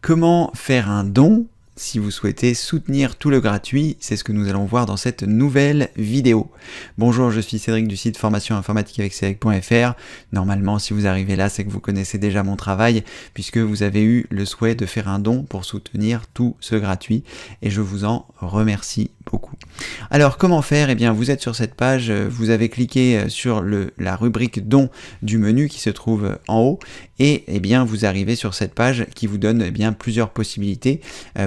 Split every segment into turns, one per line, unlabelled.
Comment faire un don si vous souhaitez soutenir tout le gratuit? C'est ce que nous allons voir dans cette nouvelle vidéo. Bonjour, je suis Cédric du site formation informatique avec Cédric.fr. Normalement, si vous arrivez là, c'est que vous connaissez déjà mon travail puisque vous avez eu le souhait de faire un don pour soutenir tout ce gratuit et je vous en remercie beaucoup. Alors, comment faire? Eh bien, vous êtes sur cette page, vous avez cliqué sur la rubrique don du menu qui se trouve en haut et eh bien, vous arrivez sur cette page qui vous donne plusieurs possibilités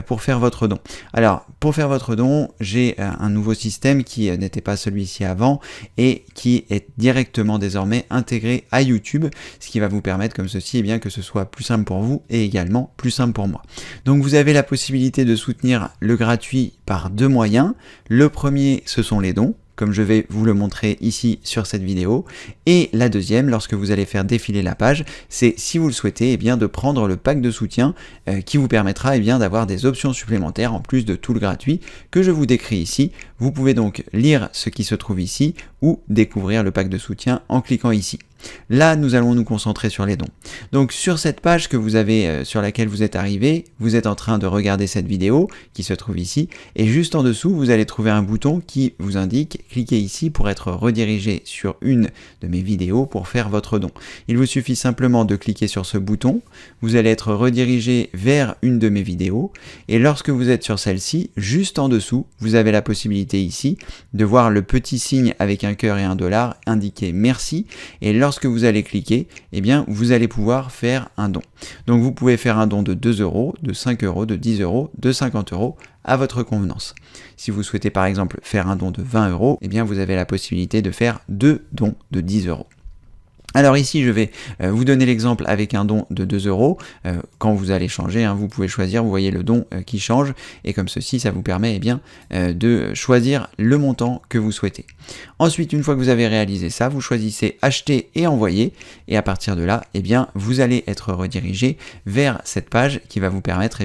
pour faire votre don. Alors, pour faire votre don, j'ai un nouveau système qui n'était pas celui-ci avant et qui est directement désormais intégré à YouTube, ce qui va vous permettre comme ceci que ce soit plus simple pour vous et également plus simple pour moi. Donc, vous avez la possibilité de soutenir le gratuit par deux moyens. Le premier, ce sont les dons, comme je vais vous le montrer ici sur cette vidéo. Et la deuxième, lorsque vous allez faire défiler la page, c'est si vous le souhaitez, de prendre le pack de soutien qui vous permettra d'avoir des options supplémentaires en plus de tout le gratuit que je vous décris ici. Vous pouvez donc lire ce qui se trouve ici ou découvrir le pack de soutien en cliquant ici. Là, nous allons nous concentrer sur les dons. Donc sur cette page que vous avez, sur laquelle vous êtes arrivé, vous êtes en train de regarder cette vidéo qui se trouve ici et juste en dessous, vous allez trouver un bouton qui vous indique cliquez ici pour être redirigé sur une de mes vidéos pour faire votre don. Il vous suffit simplement de cliquer sur ce bouton, vous allez être redirigé vers une de mes vidéos et lorsque vous êtes sur celle-ci, juste en dessous, vous avez la possibilité ici de voir le petit signe avec un cœur et un dollar indiqué merci et lorsque vous allez cliquer, vous allez pouvoir faire un don. Donc vous pouvez faire un don de 2 €, de 5 €, de 10 €, de 50 € à votre convenance. Si vous souhaitez par exemple faire un don de 20 €, vous avez la possibilité de faire deux dons de 10 €. Alors ici, je vais vous donner l'exemple avec un don de 2 €. Quand vous allez changer, vous pouvez choisir, vous voyez le don qui change, et comme ceci, ça vous permet de choisir le montant que vous souhaitez. Ensuite, une fois que vous avez réalisé ça, vous choisissez acheter et envoyer, et à partir de là, vous allez être redirigé vers cette page qui va vous permettre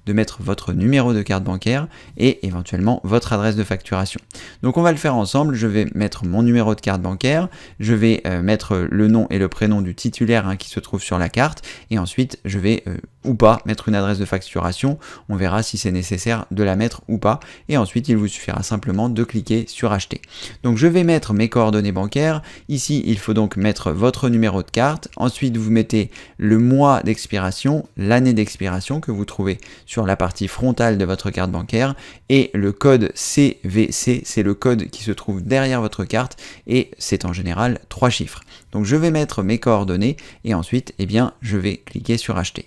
de mettre votre numéro de carte bancaire et éventuellement votre adresse de facturation. Donc on va le faire ensemble, je vais mettre mon numéro de carte bancaire, je vais mettre le nom et le prénom du titulaire qui se trouve sur la carte et ensuite je vais ou pas mettre une adresse de facturation, on verra si c'est nécessaire de la mettre ou pas et ensuite il vous suffira simplement de cliquer sur acheter. Donc je vais mettre mes coordonnées bancaires, ici il faut donc mettre votre numéro de carte, ensuite vous mettez le mois d'expiration, l'année d'expiration que vous trouvez sur la partie frontale de votre carte bancaire et le code CVC, c'est le code qui se trouve derrière votre carte et c'est en général 3 chiffres. Donc je vais mettre mes coordonnées et ensuite je vais cliquer sur acheter.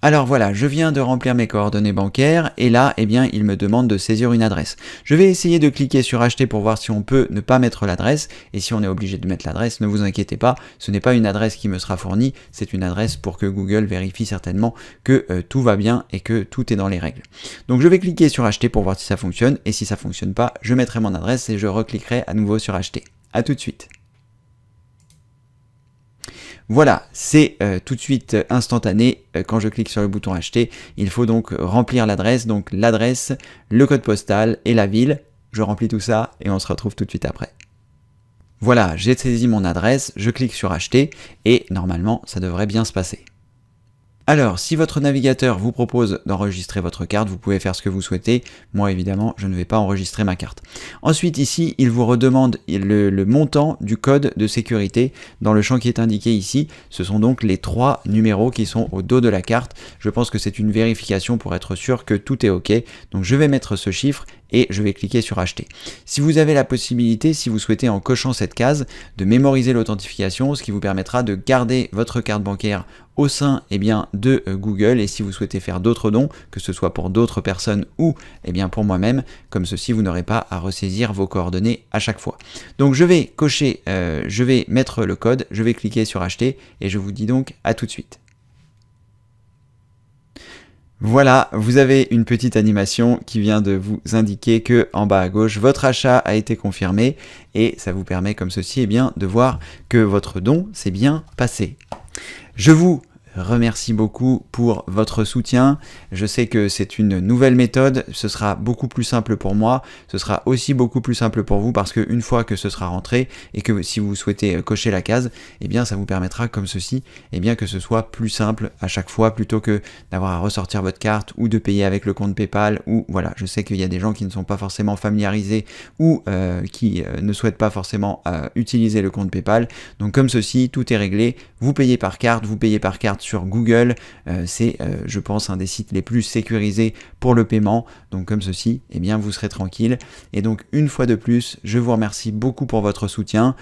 Alors voilà, je viens de remplir mes coordonnées bancaires et là, il me demande de saisir une adresse. Je vais essayer de cliquer sur acheter pour voir si on peut ne pas mettre l'adresse et si on est obligé de mettre l'adresse, ne vous inquiétez pas, ce n'est pas une adresse qui me sera fournie, c'est une adresse pour que Google vérifie certainement que tout va bien et que tout est dans les règles. Donc je vais cliquer sur acheter pour voir si ça fonctionne et si ça fonctionne pas, je mettrai mon adresse et je recliquerai à nouveau sur acheter. À tout de suite. Voilà, c'est tout de suite instantané. Quand je clique sur le bouton acheter, il faut donc remplir l'adresse, le code postal et la ville. Je remplis tout ça et on se retrouve tout de suite après. Voilà, j'ai saisi mon adresse, je clique sur acheter et normalement ça devrait bien se passer. Alors, si votre navigateur vous propose d'enregistrer votre carte, vous pouvez faire ce que vous souhaitez. Moi, évidemment, je ne vais pas enregistrer ma carte. Ensuite, ici, il vous redemande le montant du code de sécurité dans le champ qui est indiqué ici. Ce sont donc les 3 numéros qui sont au dos de la carte. Je pense que c'est une vérification pour être sûr que tout est OK. Donc, je vais mettre ce chiffre et je vais cliquer sur acheter. Si vous avez la possibilité, si vous souhaitez en cochant cette case, de mémoriser l'authentification, ce qui vous permettra de garder votre carte bancaire au sein de Google et si vous souhaitez faire d'autres dons, que ce soit pour d'autres personnes ou pour moi-même, comme ceci vous n'aurez pas à ressaisir vos coordonnées à chaque fois. Donc je vais cocher, je vais mettre le code, je vais cliquer sur acheter et je vous dis donc à tout de suite. Voilà, vous avez une petite animation qui vient de vous indiquer que en bas à gauche, votre achat a été confirmé et ça vous permet comme ceci de voir que votre don s'est bien passé. Je vous remercie beaucoup pour votre soutien. Je sais que c'est une nouvelle méthode, ce sera beaucoup plus simple pour moi, ce sera aussi beaucoup plus simple pour vous parce qu'une fois que ce sera rentré et que si vous souhaitez cocher la case, eh bien ça vous permettra comme ceci, eh bien que ce soit plus simple à chaque fois plutôt que d'avoir à ressortir votre carte ou de payer avec le compte PayPal ou voilà, je sais qu'il y a des gens qui ne sont pas forcément familiarisés ou qui ne souhaitent pas forcément utiliser le compte PayPal. Donc comme ceci, tout est réglé, vous payez par carte sur Google, c'est je pense un des sites les plus sécurisés pour le paiement, donc comme ceci, eh bien vous serez tranquille. Et donc une fois de plus, je vous remercie beaucoup pour votre soutien.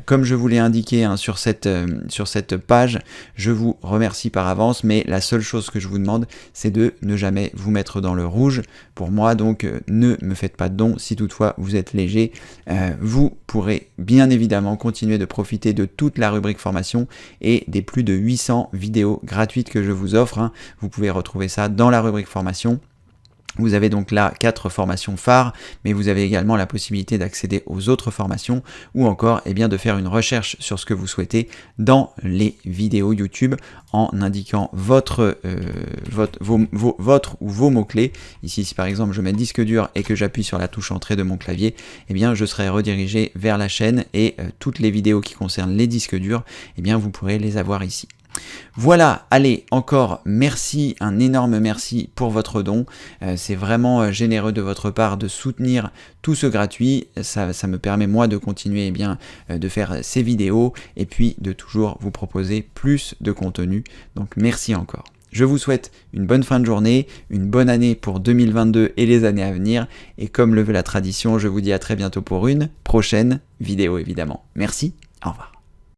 Comme je vous l'ai indiqué sur cette page, je vous remercie par avance, mais la seule chose que je vous demande, c'est de ne jamais vous mettre dans le rouge. Pour moi, donc ne me faites pas de dons si toutefois vous êtes léger. Vous pourrez bien évidemment continuer de profiter de toute la rubrique formation et des plus de 800 vidéos gratuites que je vous offre. Vous pouvez retrouver ça dans la rubrique formation. Vous avez donc là 4 formations phares, mais vous avez également la possibilité d'accéder aux autres formations ou encore de faire une recherche sur ce que vous souhaitez dans les vidéos YouTube en indiquant votre ou vos mots-clés. Ici, si par exemple je mets disque dur et que j'appuie sur la touche entrée de mon clavier, eh bien je serai redirigé vers la chaîne et toutes les vidéos qui concernent les disques durs, eh bien vous pourrez les avoir ici. Voilà, allez, encore merci, un énorme merci pour votre don, c'est vraiment généreux de votre part de soutenir tout ce gratuit, ça me permet moi de continuer de faire ces vidéos et puis de toujours vous proposer plus de contenu, donc merci encore. Je vous souhaite une bonne fin de journée, une bonne année pour 2022 et les années à venir, et comme le veut la tradition, je vous dis à très bientôt pour une prochaine vidéo évidemment. Merci, au revoir.